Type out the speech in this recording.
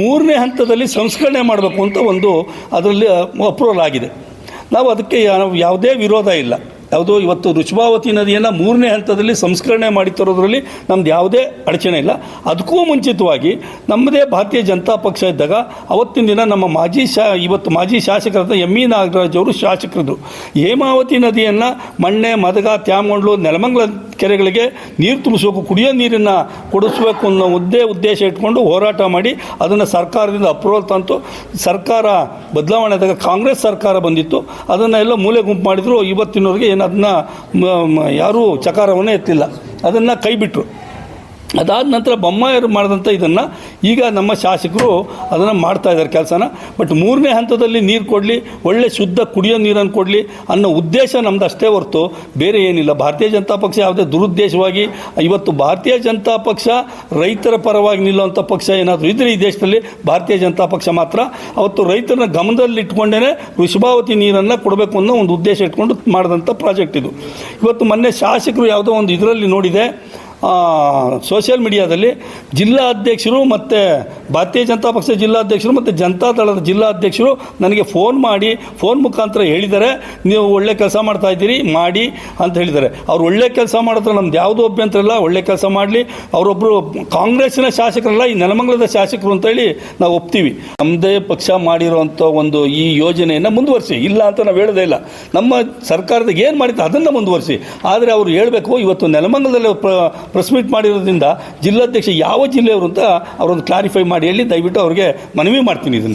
ಮೂರನೇ ಹಂತದಲ್ಲಿ ಸಂಸ್ಕರಣೆ ಮಾಡಬೇಕು ಅಂತ ಒಂದು ಅದರಲ್ಲಿ ಅಪ್ರೂವಲ್ ಆಗಿದೆ. ನಾವು ಅದಕ್ಕೆ ಯಾವುದೇ ವಿರೋಧ ಇಲ್ಲ. ಯಾವುದೋ ಇವತ್ತು ವೃಷಭಾವತಿ ನದಿಯನ್ನು ಮೂರನೇ ಹಂತದಲ್ಲಿ ಸಂಸ್ಕರಣೆ ಮಾಡಿ ತರೋದ್ರಲ್ಲಿ ನಮ್ದು ಯಾವುದೇ ಅಡಚಣೆ ಇಲ್ಲ. ಅದಕ್ಕೂ ಮುಂಚಿತವಾಗಿ ನಮ್ಮದೇ ಭಾರತೀಯ ಜನತಾ ಪಕ್ಷ ಇದ್ದಾಗ ಅವತ್ತಿನ ದಿನ ನಮ್ಮ ಇವತ್ತು ಮಾಜಿ ಶಾಸಕರಾದ ಎಂ ಇ ನಾಗರಾಜ್ ಅವರು ಶಾಸಕರಿದ್ದರು. ಹೇಮಾವತಿ ನದಿಯನ್ನು ಮಣ್ಣೆ, ಮದಗ, ತ್ಯಾಮಗೊಂಡ್ಲು, ನೆಲಮಂಗಲ ಕೆರೆಗಳಿಗೆ ನೀರು ತುಂಬಿಸಬೇಕು, ಕುಡಿಯೋ ನೀರನ್ನು ಕೊಡಿಸ್ಬೇಕು ಅನ್ನೋ ಉದ್ದೇಶ ಇಟ್ಕೊಂಡು ಹೋರಾಟ ಮಾಡಿ ಅದನ್ನು ಸರ್ಕಾರದಿಂದ ಅಪ್ರೂವಲ್ ತಂತು. ಸರ್ಕಾರ ಬದಲಾವಣೆ ಆದಾಗ ಕಾಂಗ್ರೆಸ್ ಸರ್ಕಾರ ಬಂದಿತ್ತು, ಅದನ್ನು ಎಲ್ಲ ಮೂಲೆ ಗುಂಪು ಮಾಡಿದ್ರು. ಇವತ್ತಿನವರೆಗೆ ಅದನ್ನು ಯಾರೂ ಚಕಾರವನ್ನೇ ಎತ್ತಿಲ್ಲ, ಅದನ್ನು ಕೈ ಬಿಟ್ಟರು. ಅದಾದ ನಂತರ ಬೊಮ್ಮಾಯಿಯವರು ಮಾಡಿದಂಥ ಇದನ್ನು ಈಗ ನಮ್ಮ ಶಾಸಕರು ಅದನ್ನು ಮಾಡ್ತಾ ಇದ್ದಾರೆ ಕೆಲಸನ. ಬಟ್ ಮೂರನೇ ಹಂತದಲ್ಲಿ ನೀರು ಕೊಡಲಿ, ಒಳ್ಳೆ ಶುದ್ಧ ಕುಡಿಯೋ ನೀರನ್ನು ಕೊಡಲಿ ಅನ್ನೋ ಉದ್ದೇಶ ನಮ್ದು ಅಷ್ಟೇ ಹೊರತು ಬೇರೆ ಏನಿಲ್ಲ. ಭಾರತೀಯ ಜನತಾ ಪಕ್ಷ ಯಾವುದೇ ದುರುದ್ದೇಶವಾಗಿ ಇವತ್ತು ಭಾರತೀಯ ಜನತಾ ಪಕ್ಷ ರೈತರ ಪರವಾಗಿ ನಿಲ್ಲುವಂಥ ಪಕ್ಷ ಏನಾದರೂ ಇದ್ದರೆ ಈ ದೇಶದಲ್ಲಿ ಭಾರತೀಯ ಜನತಾ ಪಕ್ಷ ಮಾತ್ರ. ಅವತ್ತು ರೈತರನ್ನ ಗಮನದಲ್ಲಿ ಇಟ್ಕೊಂಡೇ ವೃಷಭಾವತಿ ನೀರನ್ನು ಕೊಡಬೇಕು ಅನ್ನೋ ಒಂದು ಉದ್ದೇಶ ಇಟ್ಕೊಂಡು ಮಾಡಿದಂಥ ಪ್ರಾಜೆಕ್ಟ್ ಇದು. ಇವತ್ತು ಮೊನ್ನೆ ಶಾಸಕರು ಯಾವುದೋ ಒಂದು ಇದರಲ್ಲಿ ನೋಡಿದೆ, ಸೋಷಿಯಲ್ ಮೀಡಿಯಾದಲ್ಲಿ ಜಿಲ್ಲಾ ಅಧ್ಯಕ್ಷರು ಮತ್ತು ಭಾರತೀಯ ಜನತಾ ಪಕ್ಷ ಜಿಲ್ಲಾಧ್ಯಕ್ಷರು ಮತ್ತು ಜನತಾದಳದ ಜಿಲ್ಲಾಧ್ಯಕ್ಷರು ನನಗೆ ಫೋನ್ ಮುಖಾಂತರ ಹೇಳಿದ್ದಾರೆ, ನೀವು ಒಳ್ಳೆ ಕೆಲಸ ಮಾಡ್ತಾ ಇದ್ದೀರಿ ಮಾಡಿ ಅಂತ ಹೇಳಿದ್ದಾರೆ. ಅವ್ರು ಒಳ್ಳೆ ಕೆಲಸ ಮಾಡಿದ್ರೆ ನಮ್ದು ಯಾವುದೂ ಅಭ್ಯಂತರ ಇಲ್ಲ, ಒಳ್ಳೆ ಕೆಲಸ ಮಾಡಲಿ. ಅವರೊಬ್ಬರು ಕಾಂಗ್ರೆಸ್ಸಿನ ಶಾಸಕರಲ್ಲ, ಈ ನೆಲಮಂಗಲದ ಶಾಸಕರು ಅಂತೇಳಿ ನಾವು ಒಪ್ತೀವಿ. ನಮ್ಮದೇ ಪಕ್ಷ ಮಾಡಿರೋವಂಥ ಒಂದು ಈ ಯೋಜನೆಯನ್ನು ಮುಂದುವರಿಸಿ, ಇಲ್ಲ ಅಂತ ನಾವು ಹೇಳೋದೇ ಇಲ್ಲ. ನಮ್ಮ ಸರ್ಕಾರದಾಗ ಏನು ಮಾಡಿತ್ತು ಅದನ್ನು ಮುಂದುವರಿಸಿ. ಆದರೆ ಅವರು ಹೇಳಬೇಕು, ಇವತ್ತು ನೆಲಮಂಗಲದಲ್ಲಿ ಪ್ರೆಸ್ ಮೀಟ್ ಮಾಡಿರೋದ್ರಿಂದ ಜಿಲ್ಲಾಧ್ಯಕ್ಷ ಯಾವ ಜಿಲ್ಲೆಯವರು ಅಂತ ಅವರೊಂದು ಕ್ಲಾರಿಫೈ ಮಾಡಿ ಹೇಳಿ, ದಯವಿಟ್ಟು ಅವ್ರಿಗೆ ಮನವಿ ಮಾಡ್ತೀನಿ ಇದನ್ನು.